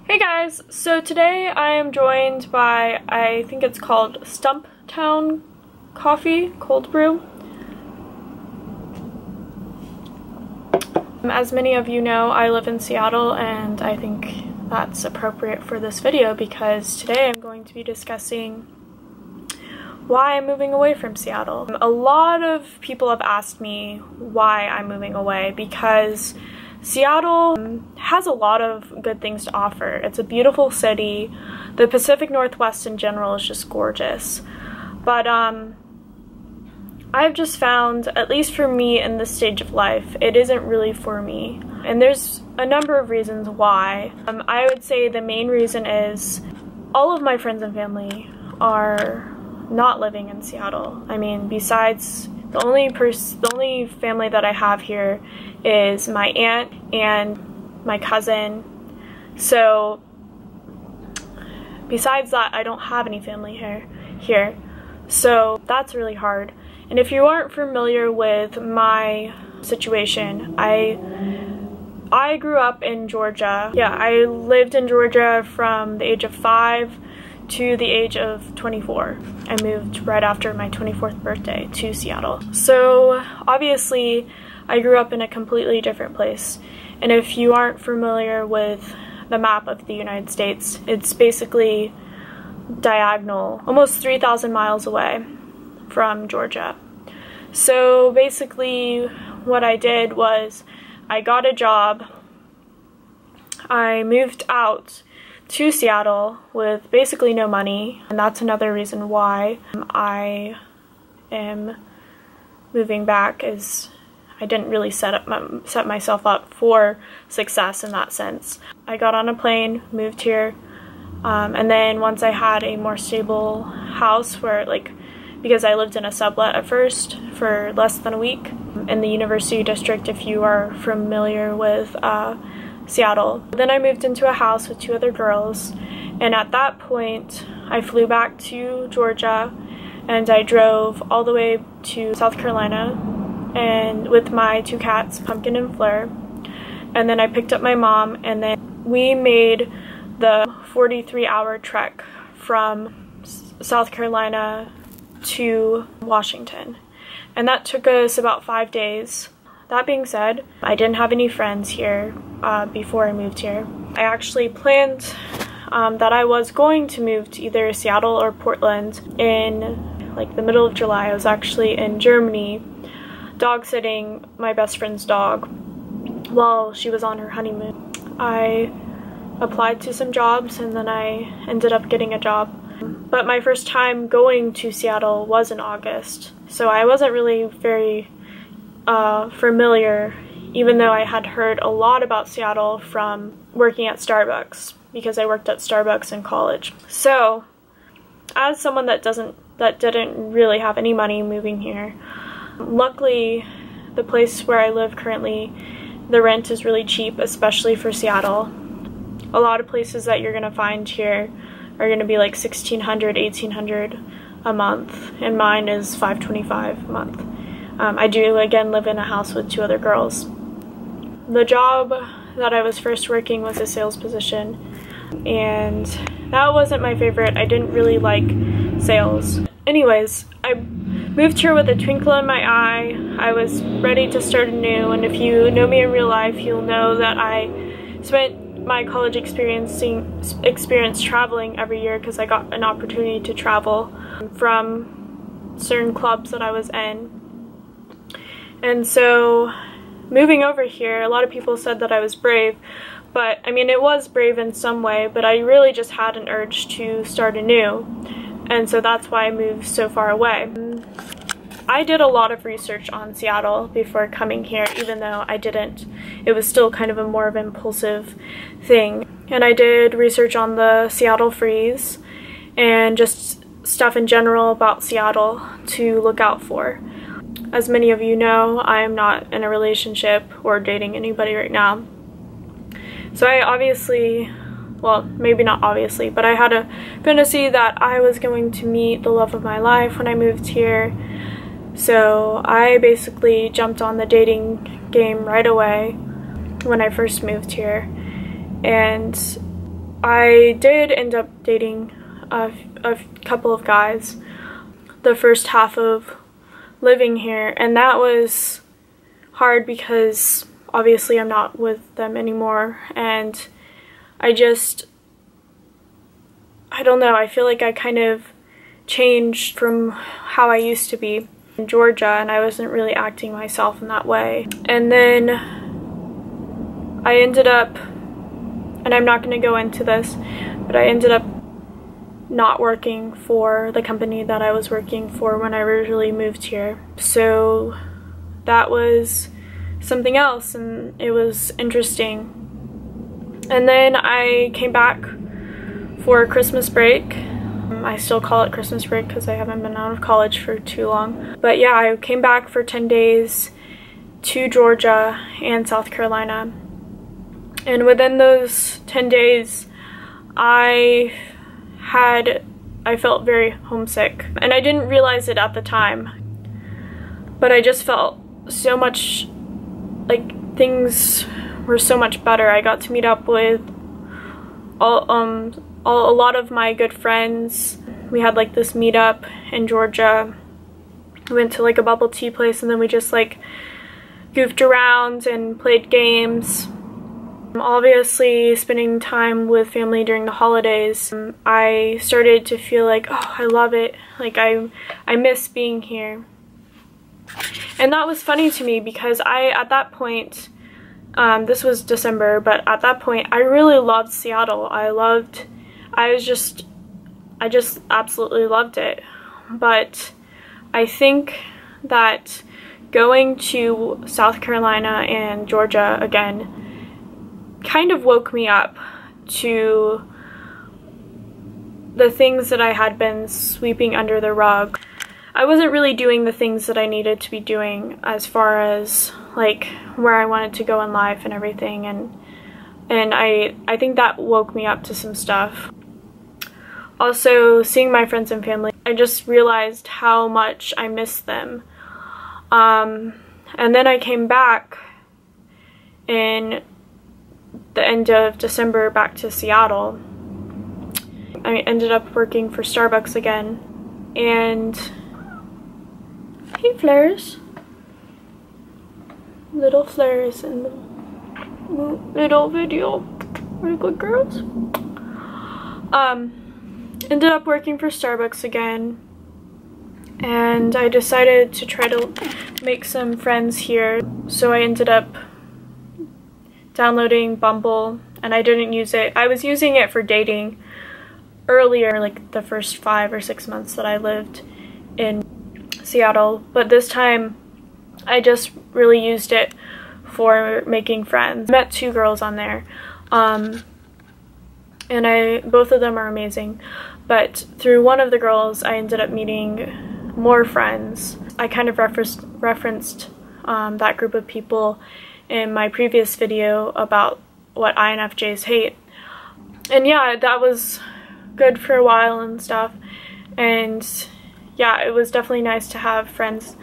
Hey guys, so today I am joined by, I think it's called Stumptown Coffee Cold Brew. As many of you know, I live in Seattle, and I think that's appropriate for this video because today I'm going to be discussing why I'm moving away from Seattle. A lot of people have asked me why I'm moving away because Seattle has a lot of good things to offer. It's a beautiful city. The Pacific Northwest in general is just gorgeous. But I've just found, at least for me in this stage of life, it isn't really for me. And there's a number of reasons why. I would say the main reason is all of my friends and family are not living in Seattle. I mean, besides the only family that I have here is my aunt and my cousin. So besides that, I don't have any family here. So that's really hard. And if you aren't familiar with my situation, I grew up in Georgia. Yeah, I lived in Georgia from the age of 5 to the age of 24. I moved right after my 24th birthday to Seattle. So obviously I grew up in a completely different place. And if you aren't familiar with the map of the United States, it's basically diagonal, almost 3,000 miles away from Georgia. So basically what I did was I got a job. I moved out to Seattle with basically no money, and that's another reason why I am moving back, is I didn't really set myself up for success in that sense. I got on a plane, moved here, and then once I had a more stable house where, because I lived in a sublet at first for less than a week in the University District, if you are familiar with Seattle. Then I moved into a house with 2 other girls, and at that point I flew back to Georgia and I drove all the way to South Carolina and with my 2 cats, Pumpkin and Fleur, and then I picked up my mom, and then we made the 43-hour trek from South Carolina to Washington, and that took us about 5 days. That being said, I didn't have any friends here before I moved here. I actually planned that I was going to move to either Seattle or Portland in the middle of July. I was actually in Germany dog sitting my best friend's dog while she was on her honeymoon. I applied to some jobs and then I ended up getting a job. But my first time going to Seattle was in August, so I wasn't really very familiar, even though I had heard a lot about Seattle from working at Starbucks, because I worked at Starbucks in college. So as someone that didn't really have any money moving here, luckily the place where I live currently, the rent is really cheap, especially for Seattle. A lot of places that you're gonna find here are gonna be like $1,600, $1,800 a month, and mine is $525 a month. I do again live in a house with 2 other girls. The job that I was first working was a sales position, and that wasn't my favorite. I didn't really like sales. Anyways, I moved here with a twinkle in my eye. I was ready to start anew, and if you know me in real life, you'll know that I spent my college experience traveling every year because I got an opportunity to travel from certain clubs that I was in. And so moving over here, a lot of people said that I was brave, but I mean, it was brave in some way, but I really just had an urge to start anew, and so that's why I moved so far away. I did a lot of research on Seattle before coming here, even though I didn't. It was still kind of a more of an impulsive thing. And I did research on the Seattle freeze and just stuff in general about Seattle to look out for. As many of you know, I am not in a relationship or dating anybody right now. So I obviously, well, maybe not obviously, but I had a fantasy that I was going to meet the love of my life when I moved here. So I basically jumped on the dating game right away when I first moved here. And I did end up dating a couple of guys the first half of living here, and that was hard because obviously I'm not with them anymore, and I don't know, I feel like I kind of changed from how I used to be in Georgia, and I wasn't really acting myself in that way. And then I ended up, and I'm not going to go into this, but I ended up not working for the company that I was working for when I originally moved here. So that was something else, and it was interesting. And then I came back for Christmas break. I still call it Christmas break because I haven't been out of college for too long. But yeah, I came back for 10 days to Georgia and South Carolina. And within those 10 days, I felt very homesick. And I didn't realize it at the time, but I just felt so much like things were so much better. I got to meet up with a lot of my good friends. We had like this meetup in Georgia. We went to like a bubble tea place, and then we just like goofed around and played games. Obviously, spending time with family during the holidays, I started to feel like, oh, I love it. Like I miss being here. And that was funny to me because at that point, this was December, but at that point I really loved Seattle. I just absolutely loved it. But I think that going to South Carolina and Georgia again kind of woke me up to the things that I had been sweeping under the rug. I wasn't really doing the things that I needed to be doing as far as like where I wanted to go in life and everything, and I think that woke me up to some stuff. Also, seeing my friends and family, I just realized how much I missed them. And then I came back in the end of December back to Seattle. I ended up working for Starbucks again, and hey Fleurs, little Fleurs in the little video, very good girls. Ended up working for Starbucks again, and I decided to try to make some friends here, so I ended up downloading Bumble, and I didn't use it. I was using it for dating earlier, like the first 5 or 6 months that I lived in Seattle, but this time I just really used it for making friends. I met 2 girls on there, and both of them are amazing, but through one of the girls I ended up meeting more friends. I kind of referenced that group of people in my previous video about what INFJs hate. And yeah, that was good for a while and stuff. And yeah, it was definitely nice to have friends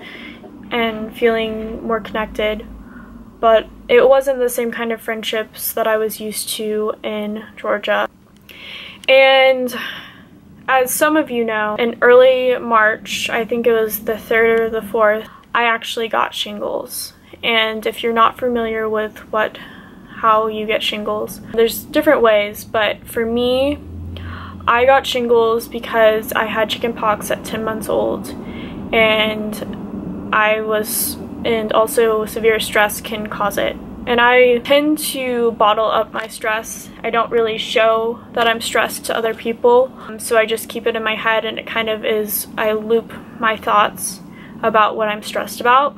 and feeling more connected. But it wasn't the same kind of friendships that I was used to in Georgia. And as some of you know, in early March, I think it was the 3rd or the 4th, I actually got shingles. And if you're not familiar with how you get shingles, there's different ways, but for me, I got shingles because I had chickenpox at 10 months old, and also severe stress can cause it. And I tend to bottle up my stress. I don't really show that I'm stressed to other people, so I just keep it in my head, and it kind of is, I loop my thoughts about what I'm stressed about.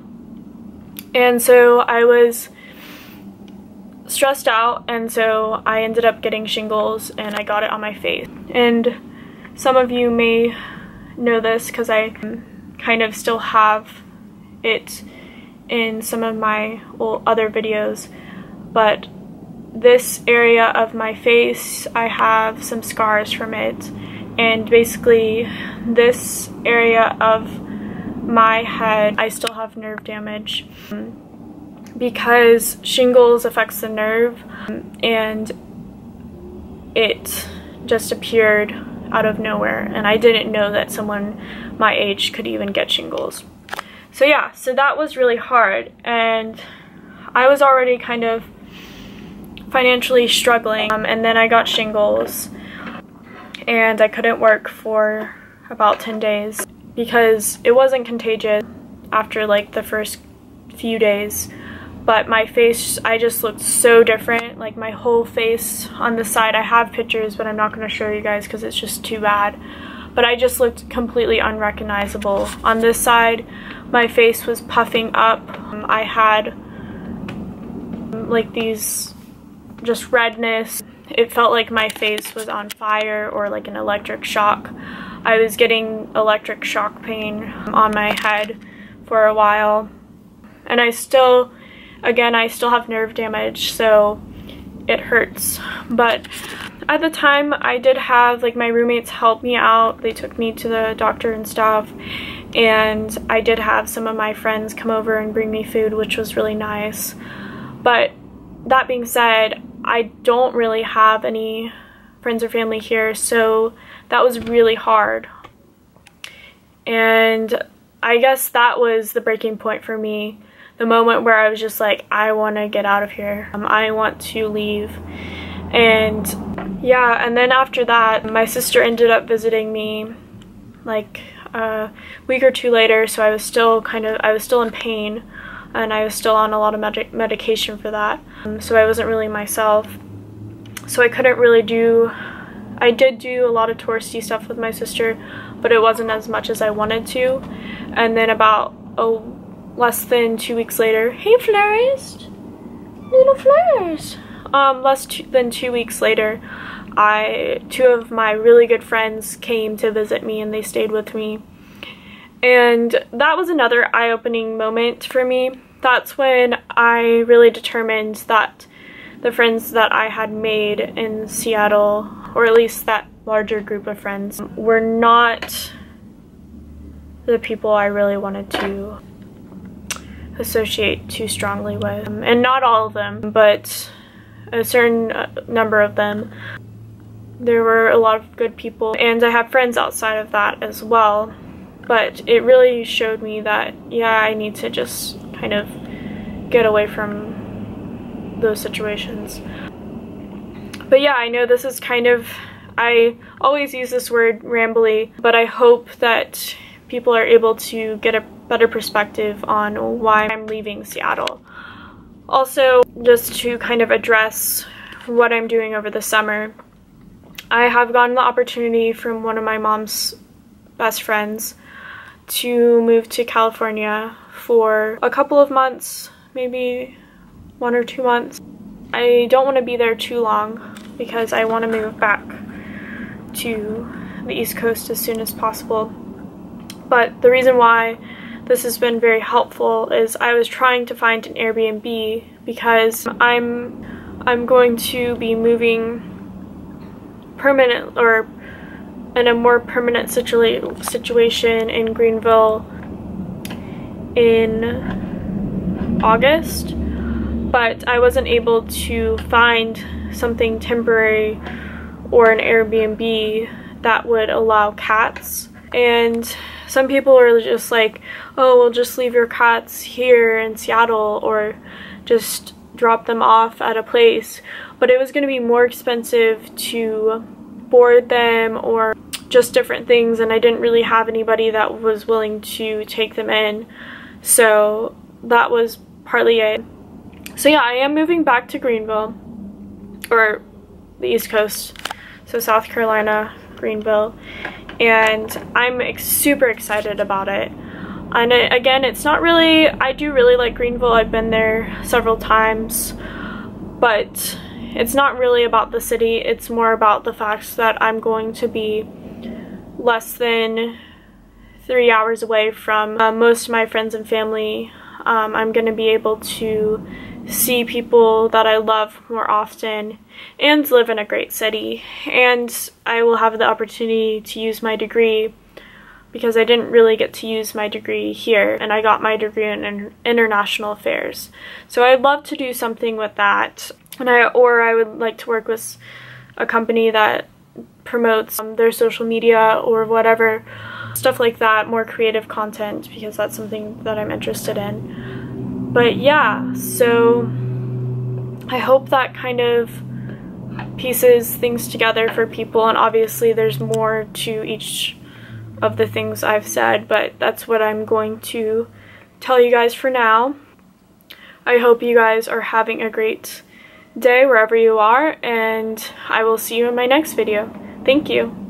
And so I was stressed out, and so I ended up getting shingles, and I got it on my face. And some of you may know this because I kind of still have it in some of my other videos, but this area of my face, I have some scars from it, and basically this area of my head, I still have nerve damage because shingles affects the nerve, and it just appeared out of nowhere, and I didn't know that someone my age could even get shingles. So yeah, so that was really hard, and I was already kind of financially struggling, and then I got shingles, and I couldn't work for about 10 days because it wasn't contagious after like the first few days, but my face, I just looked so different. Like my whole face on the side, I have pictures, but I'm not going to show you guys because it's just too bad, but I just looked completely unrecognizable. On this side, my face was puffing up. I had like these just redness. It felt like my face was on fire or like an electric shock. I was getting electric shock pain on my head for a while, and I still have nerve damage, so it hurts. But at the time, I did have like my roommates help me out. They took me to the doctor and stuff, and I did have some of my friends come over and bring me food, which was really nice. But that being said, I don't really have any friends or family here, so that was really hard. And I guess that was the breaking point for me, the moment where I was just like, I want to get out of here. I want to leave. And yeah, and then after that, my sister ended up visiting me like a week or two later, so I was still in pain, and I was still on a lot of medication for that. So I wasn't really myself. So I couldn't really I did do a lot of touristy stuff with my sister, but it wasn't as much as I wanted to. And then about less than 2 weeks later, hey florist, little flowers. Less than 2 weeks later, two of my really good friends came to visit me, and they stayed with me. And that was another eye-opening moment for me. That's when I really determined that the friends that I had made in Seattle, or at least that larger group of friends, were not the people I really wanted to associate too strongly with. And not all of them, but a certain number of them. There were a lot of good people, and I have friends outside of that as well. But it really showed me that, yeah, I need to just kind of get away from those situations. But yeah, I know this is kind of, I always use this word rambly, but I hope that people are able to get a better perspective on why I'm leaving Seattle. Also, just to kind of address what I'm doing over the summer, I have gotten the opportunity from one of my mom's best friends to move to California for a couple of months, maybe 1 or 2 months. I don't want to be there too long because I want to move back to the East Coast as soon as possible. But the reason why this has been very helpful is I was trying to find an Airbnb because I'm going to be moving permanent, or in a more permanent situation in Greenville in August, but I wasn't able to find something temporary or an Airbnb that would allow cats. And some people are just like, oh, well, just leave your cats here in Seattle or just drop them off at a place. But it was going to be more expensive to board them or just different things, and I didn't really have anybody that was willing to take them in. So that was partly it. So yeah, I am moving back to Greenville, or the East Coast, so South Carolina, Greenville, and I'm super excited about it. And again, it's not really, I do really like Greenville. I've been there several times, but it's not really about the city. It's more about the fact that I'm going to be less than 3 hours away from most of my friends and family. I'm going to be able to see people that I love more often and live in a great city. And I will have the opportunity to use my degree, because I didn't really get to use my degree here, and I got my degree in international affairs. So I'd love to do something with that, and I would like to work with a company that promotes their social media or whatever, stuff like that, more creative content, because that's something that I'm interested in. But yeah, so I hope that kind of pieces things together for people, and obviously there's more to each of the things I've said, but that's what I'm going to tell you guys for now. I hope you guys are having a great day wherever you are, and I will see you in my next video. Thank you.